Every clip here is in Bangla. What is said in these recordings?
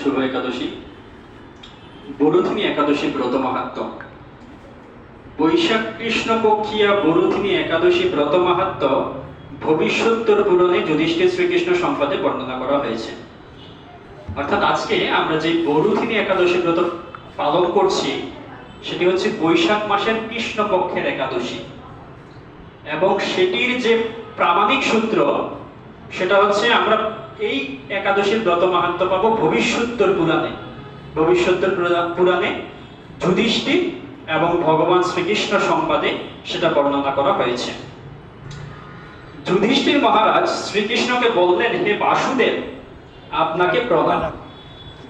শুভ একাদশী। বরুথিনী একাদশী ব্রত মাহাত্ম্য। বৈশাখ কৃষ্ণপক্ষিয়া বরুথিনী একাদশী ব্রত মাহাত্ম্য ভবিষ্যোত্তর পুরাণে যুধিষ্ঠির শ্রীকৃষ্ণ সংবাদে বর্ণনা করা হয়েছে। অর্থাৎ আজকে আমরা যে বরুথিনী একাদশী ব্রত পালন করছি সেটি হচ্ছে বৈশাখ মাসের কৃষ্ণপক্ষের একাদশী, এবং সেটির যে প্রামাণিক সূত্র সেটা হচ্ছে আমরা এই একাদশীর ব্রত মাহাত্ম্য পাবো ভবিষ্যোত্তর পুরাণে। ভবিষ্যোত্তর পুরাণে যুধিষ্ঠির এবং ভগবান শ্রীকৃষ্ণ সংবাদে সেটা বর্ণনা করা হয়েছে। যুধিষ্ঠির মহারাজ শ্রীকৃষ্ণকে বললেন, হে বাসুদেব, আপনাকে প্রণাম।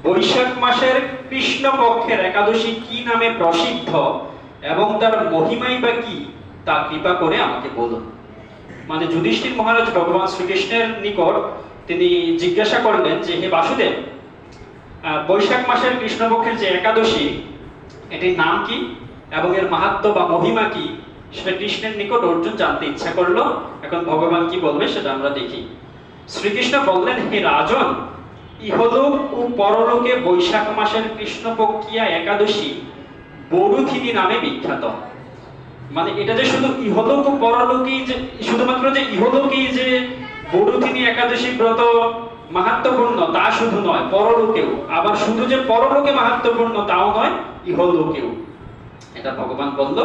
বৈশাখ মাসের কৃষ্ণপক্ষের একাদশী কি নামে প্রসিদ্ধ এবং তার মহিমাই বা কি তা কৃপা করে আমাকে বলুন। মানে যুধিষ্ঠির মহারাজ ভগবান শ্রীকৃষ্ণের নিকট তিনি জিজ্ঞাসা করলেন যে, হে বাসুদেব, বৈশাখ মাসের কৃষ্ণপক্ষের যে একাদশী এটির নাম কি এবং এর মাহাত্ম্য বা মহিমা কি, সেটা কৃষ্ণের নিকট অর্জুন জানতে ইচ্ছা করলো। এখন ভগবান কি বলবে সেটা আমরা দেখি। শ্রীকৃষ্ণ বললেন, হে রাজন, ইহলোক ও পরলোকে বৈশাখ মাসের কৃষ্ণপক্ষিয়া একাদশী বরুথিনী নামে বিখ্যাত। মানে এটা যে শুধু ইহলোক ও পরলোকেই যে শুধুমাত্র যে ইহলোকেই যে বরুথিনী একাদশী ব্রত মাহাত্ম্যপূর্ণ তা শুধু নয়, পরলোকেও। আবার শুধু যে পরলোকে মাহাত্ম্যপূর্ণ তাও নয়, ইহলোকেও। এটা ভগবান বলল।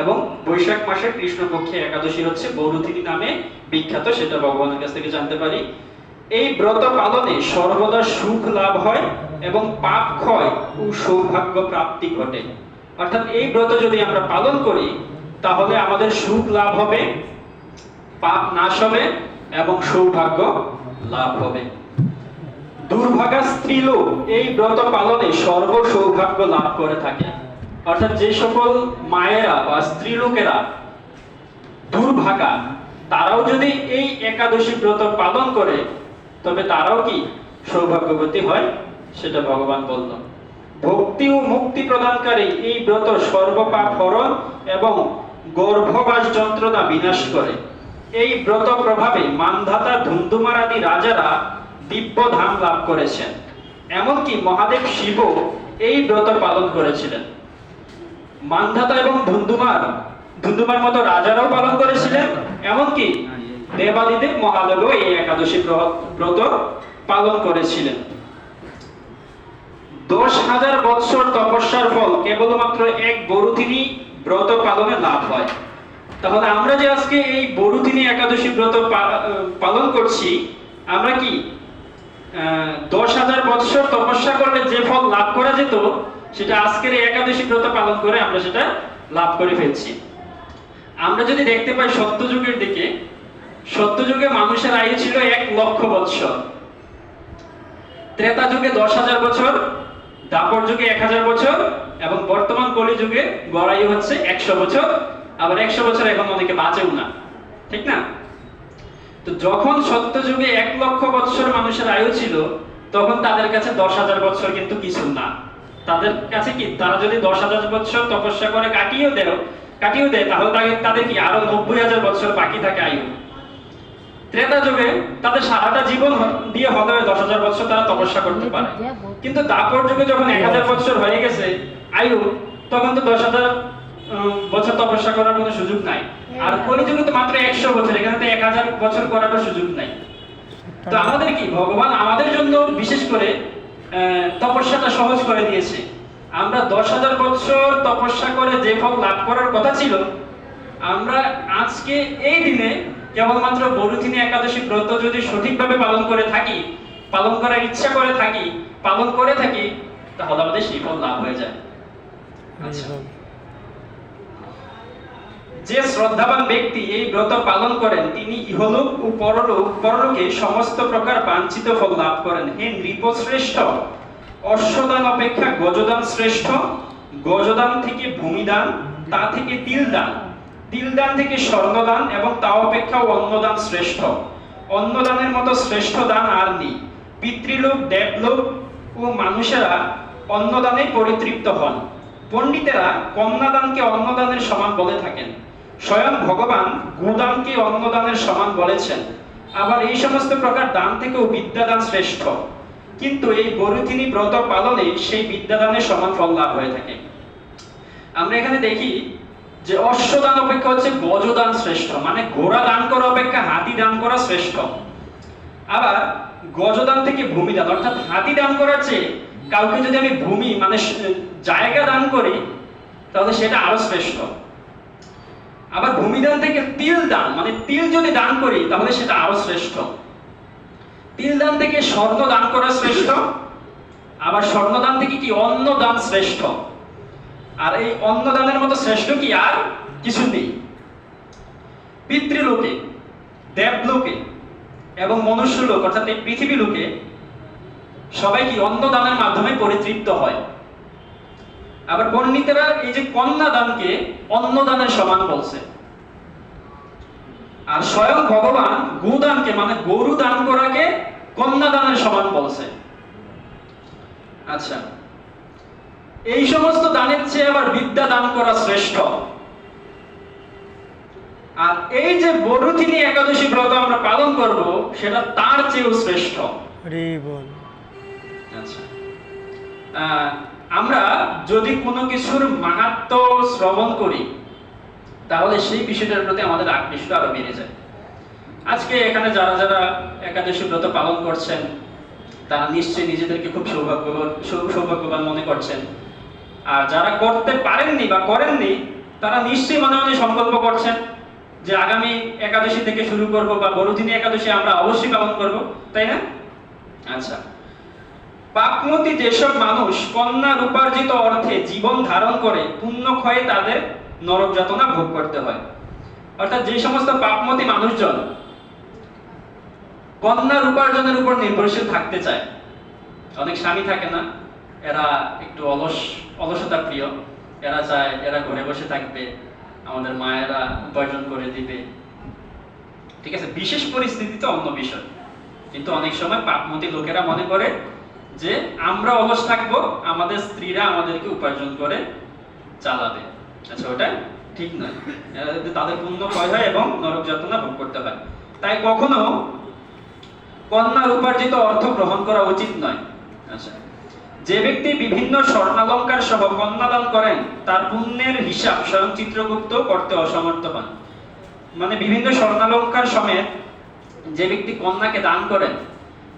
এবং বৈশাখ মাসের কৃষ্ণপক্ষে একাদশী হচ্ছে বরুথিনী নামে বিখ্যাত, সেটা ভগবানের কাছ থেকে জানতে পারি। এই ব্রত পালনে সর্বদা সুখ লাভ হয় এবং পাপ ক্ষয় ও সৌভাগ্য প্রাপ্তি ঘটে। অর্থাৎ এই ব্রত যদি আমরা পালন করি তাহলে আমাদের সুখ লাভ হবে, পাপ নাশ হবে এবং সৌভাগ্য লাভ হবে। দুর্ভাগা স্ত্রীলোক এই ব্রত পালনে সর্ব সৌভাগ্য লাভ করে থাকে। অর্থাৎ যে সকল মায়েরা বা স্ত্রীলোকেরা দুর্ভাগা, তারাও যদি এই একাদশী ব্রত পালন করে তবে তারাও কি সৌভাগ্যবতী হয়, সেটা ভগবান বলল। ভক্তি ও মুক্তি প্রদানকারী এই ব্রত সর্বপাপ হরণ এবং গর্ভবাস যন্ত্রণা বিনাশ করে। এই ব্রত প্রভাবে মান্ধাতা, ধুন্ধুমার আদি রাজারা দিব্য ধাম লাভ করেছেন। এমনকি মহাদেব শিব এই ব্রত পালন করেছিলেন। মান্ধাতা এবং ধুন্ধুমার মতো রাজারাও পালন করেছিলেন। এমনকি দেবাদিদেব মহাদেবও এই একাদশী ব্রত পালন করেছিলেন। 10,000 বৎসর তপস্যার ফল কেবলমাত্র এক বরুথিনী ব্রত পালনে লাভ হয়। তাহলে আমরা যে আজকে এই বরুথিনী একাদশী ব্রত পালন করছি, আমরা কি 10,000 বৎসর তপস্যা করলে যে ফল লাভ করা যেত সেটা আজকের এই একাদশী ব্রত পালন করে আমরা সেটা লাভ করে ফেলছি। আমরা যদি দেখতে পাই সত্যযুগের দিকে, সত্যযুগে মানুষের আয়ু ছিল 1,00,000 বৎসর, ত্রেতা যুগে 10,000 বছর, দাপর যুগে 1,000 বছর এবং বর্তমান কলিযুগে গড় আয়ু হচ্ছে 100 বছর। আবার 100 বছর এখন অনেকে বাঁচেও না, ঠিক না? তো যখন সত্যযুগে 1,00,000 বছর মানুষের আয়ু ছিল তখন তাদের কাছে 10,000 বছর কিন্তু কিছু না। তাদের কাছে কি, তারা যদি 10,000 বছর তপস্যা করে কাটিয়েও দেয় তাহলে তাদের কি আরো 90,000 বছর বাকি থাকে আয়ু। ত্রেতা যুগে তাদের সারাটা জীবন দিয়ে হলেও 10,000 বছর তারা তপস্যা করতে পারে। কিন্তু দাপর যুগে যখন 1,000 বছর হয়ে গেছে আয়ু, তখন তো 10,000 বছর তপস্যা করার কোনো সুযোগ নাই। আর কলিযুগে তো মাত্র 100 বছর, এখানে তো 1,000 বছর করারও সুযোগ নাই। তো আমাদের কি, ভগবান আমাদের জন্য বিশেষ করে তপস্যাটা সহজ করে দিয়েছে। আমরা 10,000 বছর তপস্যা করে যে ফল লাভ করার কথা ছিল, আমরা আজকে এই দিনে কেবলমাত্র বরুথিনী একাদশী ব্রত যদি সঠিকভাবে পালন করে থাকি, পালন করার ইচ্ছা করে থাকি, পালন করে থাকি, তাহলে আমাদের সেই ফল লাভ হয়ে যায়। আচ্ছা, যে শ্রদ্ধাবান ব্যক্তি এই ব্রত পালন করেন তিনি ইহলোক ও পরলোকে সমস্ত প্রকার বাঞ্ছিত ফল লাভ করেন। হে নৃপশ্রেষ্ঠ, অশ্বদান অপেক্ষা গজদান শ্রেষ্ঠ। গজদান থেকে ভূমিদান, তা থেকে তিলদান, তিলদান থেকে স্বর্ণদান এবং তা অপেক্ষা অন্নদান শ্রেষ্ঠ। অন্নদানের মতো শ্রেষ্ঠ দান আর নেই। পিতৃলোক, দেবলোক ও মানুষেরা অন্নদানে পরিতৃপ্ত হন। পণ্ডিতেরা কন্যাদানকে অন্নদানের সমান বলে থাকেন। স্বয়ং ভগবান গোদানকে অন্নদানের সমান বলেছেন। আবার এই সমস্ত প্রকার দান থেকেও বিদ্যাদান শ্রেষ্ঠ। কিন্তু এই বরুথিনী ব্রত পালনে সেই বিদ্যাদানের সমান ফল লাভ হয়ে থাকে। আমরা এখানে দেখি যে অশ্বদান অপেক্ষা হচ্ছে গজদান শ্রেষ্ঠ, মানে ঘোড়া দান করা অপেক্ষা হাতি দান করা শ্রেষ্ঠ। আবার গজদান থেকে ভূমি দান, অর্থাৎ হাতি দান করার চেয়ে কাউকে যদি আমি ভূমি মানে জায়গা দান করি তাহলে সেটা আরো শ্রেষ্ঠ। আবার ভূমিদান থেকে তিল দান, মানে তিল যদি দান করি তাহলে সেটা আরো শ্রেষ্ঠ। তিল দান থেকে স্বর্ণ দান করা শ্রেষ্ঠ। আবার স্বর্ণ দান থেকে কি অন্ন দান শ্রেষ্ঠ। আর এই অন্ন দানের মতো শ্রেষ্ঠ কি আর কিছু নেই। পিতৃলোকে, দেবলোকে এবং মনুষ্যলোক অর্থাৎ এই পৃথিবী লোকে সবাই কি অন্ন দানের মাধ্যমে পরিতৃপ্ত হয়। আবার পণ্ডিতেরা এই যে কন্যা দানকে অন্ন দানের সমান বলছে। আর স্বয়ং ভগবান গোদানকে মানে গরু দান করাকে কন্যা দানের সমান বলছে। আচ্ছা, এই সমস্ত দানের চেয়ে আবার বিদ্যা দান করা শ্রেষ্ঠ। আর এই যে বরুথিনী একাদশী ব্রত আমরা পালন করব সেটা তার চেয়েও শ্রেষ্ঠ। আচ্ছা, আমরা যদি কোনো কিছুর মাহাত্ম্য শ্রবণ করি তাহলে সেই বিষয়টার প্রতি আমাদের আকৃষ্ট আরো বেড়ে যায়। আজকে এখানে যারা যারা একাদশী ব্রত পালন করছেন তারা নিশ্চয়ই নিজেদেরকে খুব সৌভাগ্যবান মনে করছেন। আর যারা করতে পারেননি বা করেননি তারা নিশ্চয়ই মনে মনে সংকল্প করছেন যে আগামী একাদশী থেকে শুরু করব বা বরুথিনী একাদশী আমরা অবশ্যই পালন করব, তাই না? আচ্ছা, পাপমতী যেসব মানুষ কন্যা রূপার্জিত অর্থে জীবন ধারণ করে পুণ্য ক্ষয়ে তাদের নরক যাতনা ভোগ করতে হয়। অর্থাৎ যে সমস্ত পাপমতী মানুষজন কন্যা রূপার্জনের উপর নির্ভরশীল থাকতে চায়, অনেক স্বামী থাকে না, এরা একটু অলসতা প্রিয়, এরা চায় এরা ঘরে বসে থাকবে, আমাদের মায়েরা উপার্জন করে দিবে, ঠিক আছে, বিশেষ পরিস্থিতিতে অন্য বিষয়। কিন্তু অনেক সময় পাপমতী লোকেরা মনে করে যে আমরা অলস থাকবো, আমাদের স্ত্রীরা আমাদেরকে উপার্জন করে চালাবে। আচ্ছা, ওটা ঠিক নয়, তাদের পুণ্য ক্ষয় হয় এবং নরক যাতনা ভোগ করতে হয়। তাই কখনো কন্যা উপার্জিত অর্থ গ্রহণ করা উচিত নয়। আচ্ছা, যে ব্যক্তি বিভিন্ন স্বর্ণালঙ্কার সহ কন্যাদান করেন তার পুণ্যের হিসাব স্বয়ং চিত্রগুপ্ত করতে অসমর্থ হন। মানে বিভিন্ন স্বর্ণালঙ্কার সমেত যে ব্যক্তি কন্যাকে দান করেন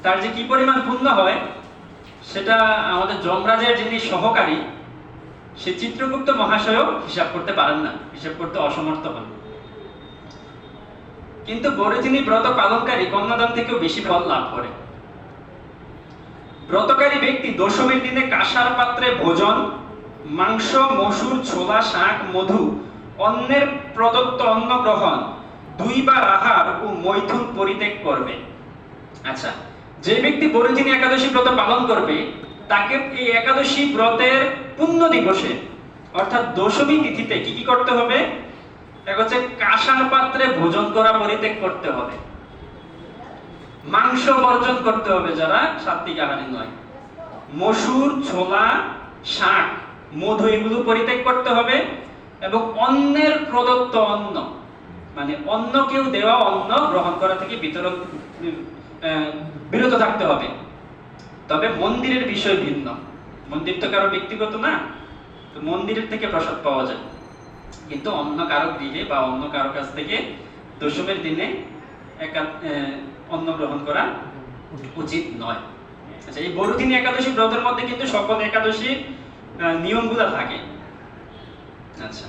তার যে কি পরিমাণ পুণ্য হয় সেটা আমাদের যমরাজের যিনি সহকারী সে চিত্রগুপ্ত মহাশয়ও হিসাব করতে পারেন না, হিসাব করতে অসমর্থ হন। কিন্তু বরুথিনী ব্রত পালনকারী কন্যাদান থেকেও বেশি ফল লাভ করে। ব্রতকারী ব্যক্তি দশমীর দিনে কাঁসার পাত্রে ভোজন, মাংস, মসুর, ছোলা, শাক, মধু, অন্যের প্রদত্ত অন্ন গ্রহণ, দুইবার আহার ও মৈথুন পরিত্যাগ করবে। আচ্ছা, যে ব্যক্তি বরুথিনী একাদশী ব্রত পালন করবে তাকে এই একাদশী ব্রতের পুণ্য দিবসে অর্থাৎ দশমী তিথিতে কি কি করতে হবে? এক হচ্ছে কাঁসার পাত্রে ভোজন করা পরিত্যাগ করতে হবে, মাংস বর্জন করতে হবে যারা সাত্বিক আহারী নয়, মসুর, ছোলা, শাক, মধু এগুলো পরিত্যাগ করতে হবে এবং অন্যের প্রদত্ত অন্ন মানে অন্য কেউ দেওয়া অন্ন গ্রহণ করা থেকে বিরত থাকতে হবে। তবে মন্দিরের বিষয় ভিন্ন, মন্দির তো কারো ব্যক্তিগত না, তো মন্দিরের থেকে প্রসাদ পাওয়া যায়, কিন্তু অন্য কারো গৃহে বা অন্য কারো কাছ থেকে দশমীর দিনে অন্ন গ্রহণ করা উচিত নয়। আচ্ছা, এই বরুথিনী একাদশী ব্রতের মধ্যে কিন্তু সকল একাদশী নিয়মগুলো থাকে। আচ্ছা,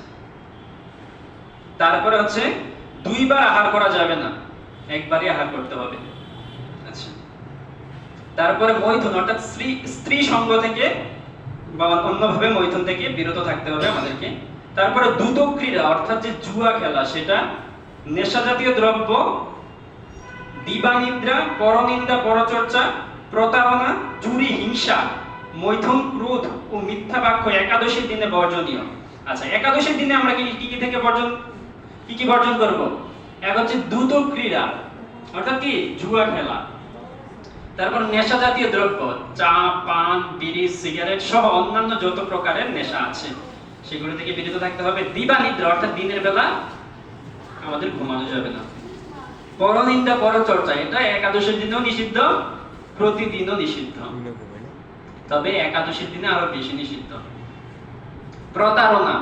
তারপরে হচ্ছে দুইবার আহার করা যাবে না, একবারই আহার করতে হবে। আচ্ছা, তারপরে মৈথুন অর্থাৎ স্ত্রী সঙ্গ থেকে বা অন্যভাবে মৈথুন থেকে বিরত থাকতে হবে আমাদেরকে। তারপরে দ্রুত ক্রীড়া অর্থাৎ যে জুয়া খেলা, সেটা নেশা জাতীয় দ্রব্য, দিবানিদ্রা, পরনিন্দা, পরচর্চা, প্রতারণা, চুরি, হিংসা, মৈথুন, ক্রোধ ও মিথ্যা বাক্য একাদশীর দিনে বর্জনীয়। আচ্ছা, একাদশীর দিনে আমরা কি থেকে বর্জন করব? এক হচ্ছে দ্রুত ক্রীড়া অর্থাৎ কি জুয়া খেলা, তারপর নেশা জাতীয় দ্রব্য, চা, পান, বিড়ি, সিগারেট সহ অন্যান্য যত প্রকারের নেশা আছে সেগুলো থেকে বিরত থাকতে হবে। দিবানিদ্রা অর্থাৎ দিনের বেলা আমাদের ঘুমানো যাবে না। পরনিন্দা, পরচর্চা এটা একাদশীর দিনেও নিষিদ্ধ প্রতিদিনও নিষিদ্ধ, তবে একাদশীর দিনে আরো বেশি নিষিদ্ধ। প্রতারণা,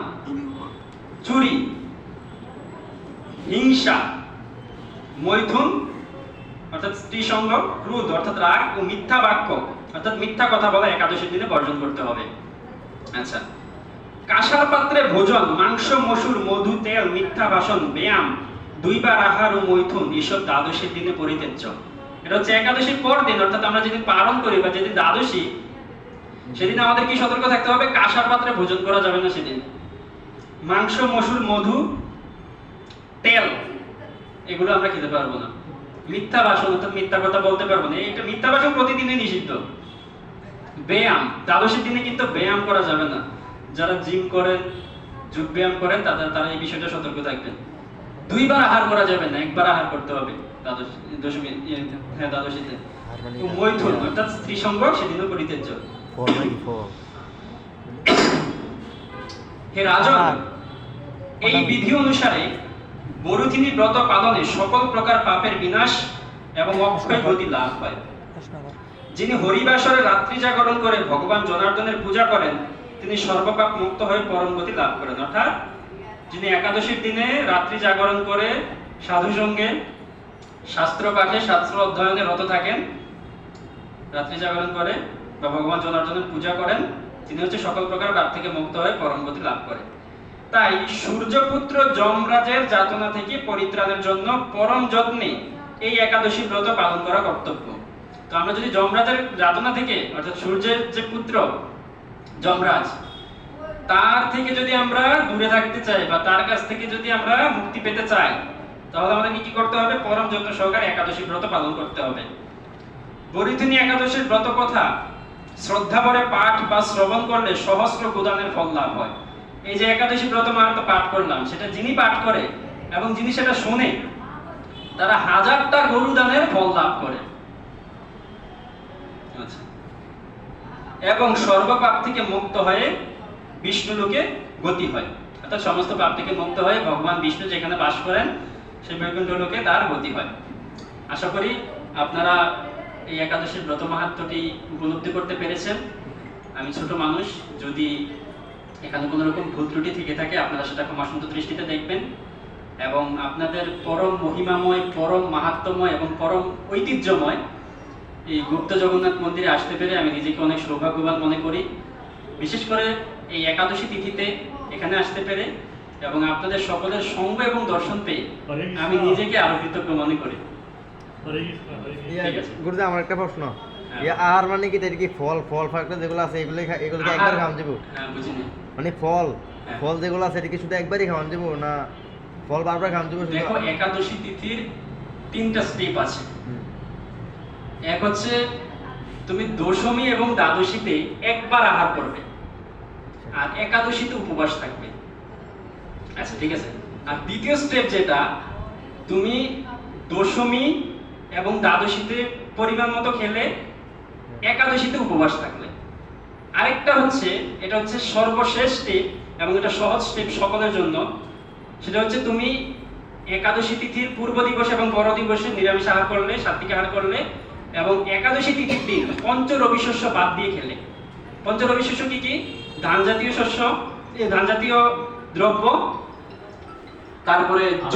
চুরি, হিংসা, মৈথুন অর্থাৎ স্ত্রী সঙ্গ, ক্রোধ অর্থাৎ রাগ ও মিথ্যা বাক্য অর্থাৎ মিথ্যা কথা বলা একাদশীর দিনে বর্জন করতে হবে। আচ্ছা, কাঁসার পাত্রে ভোজন, মাংস, মসুর, মধু, তেল, মিথ্যা ভাষণ, ব্যায়াম, দুইবার আহার ও মৈথুন এসব দ্বাদশীর দিনে পরিত্যাজ্য। এটা হচ্ছে একাদশীর পর দিন, অর্থাৎ আমরা যেদিন পালন করি বা যেদিন দ্বাদশী, সেদিন আমাদের কি সতর্ক থাকতে হবে? কাঁসার পাত্রে ভোজন করা যাবে না সেদিন। মাংস, মসুর, মধু, তেল এগুলো আমরা খেতে পারবো না। মিথ্যা ভাষণ অর্থাৎ মিথ্যা কথা বলতে পারবো না, এটা মিথ্যা ভাষণ প্রতিদিনই নিষিদ্ধ। ব্যায়াম, দ্বাদশীর দিনে কিন্তু ব্যায়াম করা যাবে না। যারা জিম করেন, যোগ ব্যায়াম করেন, তারা এই বিষয়টা সতর্ক থাকবেন। দুইবার আহার করা যাবে না, একবার আহার করতে হবে দ্বাদশীতে। মৈথুন অর্থাৎ স্ত্রী সঙ্গ সেদিনও পরিত্যাজ্য। হে রাজন, এই বিধি অনুসারে বরুথিনী ব্রত পালনে সকল প্রকার পাপের বিনাশ এবং অক্ষয় গতি লাভ হয়। যিনি হরিবাসরে রাত্রি জাগরণ করে ভগবান জনার্দনের পূজা করেন, তিনি সর্বপাপ মুক্ত হয়ে পরম গতি লাভ করেন। অর্থাৎ যিনি একাদশীর দিনে রাত্রি জাগরণ করে সাধু সঙ্গে শাস্ত্র পাঠে, শাস্ত্র অধ্যয়নে রত থাকেন, রাত্রি জাগরণ করে বা ভগবান জনার্দনের পূজা করেন, তিনি হচ্ছে সকল প্রকার পাপ থেকে মুক্ত হয়ে পরম গতি লাভ করেন। তাই সূর্যপুত্র যমরাজের যাতনা থেকে পরিত্রাণের জন্য পরম যত্নে এই একাদশী ব্রত পালন করা কর্তব্য। তো আমরা যদি যমরাজের যাতনা থেকে, অর্থাৎ সূর্যের যে পুত্র যমরাজ, তার থেকে যদি আমরা দূরে থাকতে চাই বা তার কাছ থেকে যদি আমরা মুক্তি পেতে চাই, তাহলে আমাদের কি করতে হবে? পরম যত্ন সহকারে একাদশী ব্রত পালন করতে হবে। বরুথিনী একাদশীর ব্রত কথা শ্রদ্ধা ভরে পাঠ বা শ্রবণ করলে সহস্র গোদানের ফল লাভ হয়। এই যে একাদশী ব্রত মাহাত্ম্য পাঠ করলাম, সেটা যিনি পাঠ করে এবং যিনি সেটা শুনে, তারা হাজারটা গরু দানের ফল লাভ করে। আচ্ছা, এবং সর্বপাপ থেকে মুক্ত হয়ে বিষ্ণু লোকে গতি হয়। অর্থাৎ সমস্ত পাপ থেকে মুক্ত হয়ে ভগবান বিষ্ণু যেখানে বাস করেন সেই বৈকুণ্ঠ লোকে তার গতি হয়। আশা করি আপনারা এই একাদশীর ব্রত মাহাত্ম্যটি উপলব্ধি করতে পেরেছেন। আমি ছোট মানুষ, যদি এখানে কোনো রকম ভুল ত্রুটি থেকে থাকে আপনারা সেটা ক্ষমাসুন্দর দৃষ্টিতে দেখবেন, এবং আপনাদের পরম মহিমাময়, পরম মাহাত্ম্যময় এবং পরম ঐতিহ্যময় এই গুপ্ত জগন্নাথ মন্দিরে আসতে পেরে আমি নিজেকে অনেক সৌভাগ্যবান মনে করি। বিশেষ করে এই একাদশী তিথিতে এখানে আসতে পেরে এবং আপনাদের সকলের সঙ্গ এবং দর্শন পেয়ে আমি নিজেকে আরো কৃতজ্ঞ মনে করি। গুরুদেব, আমার একটা প্রশ্ন, আর মানে কি কি ফল ফাকড়া যেগুলো আছে এগুলো একবার খাওয়ান যাবো? হ্যাঁ, বুঝিনি। মানে ফল যেগুলো আছে এটা কি শুধু একবারই খাওয়ান যাবো না ফল বারবার খাওয়ান যাবো? দেখো, একাদশী তিথির 3টা স্টেপ আছে। এক হচ্ছে তুমি দশমী এবং দ্বাদশীতে একবার আহার করবে, আর একাদশীতে উপবাস থাকবে। আচ্ছা, ঠিক আছে। আর দ্বিতীয় স্টেপ যেটা, তুমি দশমী এবং দ্বাদশীতে পরিমাণ মতো খেলে, একাদশীতে উপবাস থাকলে। আরেকটা হচ্ছে, এটা হচ্ছে সর্বশেষ স্টেপ এবং এটা সহজ স্টেপ সকলের জন্য। সেটা হচ্ছে তুমি একাদশী তিথির পূর্ব দিবস এবং পর দিবসে নিরামিষ আহার করলে, সাত্বিক আহার করলে, এবং একাদশী তিথির দিন পঞ্চ রবি শস্য বাদ দিয়ে খেলে। পঞ্চ রবি শস্য কি কি? ধান জাতীয় শস্য, ধান জাতীয় দ্রব্য, তারপরে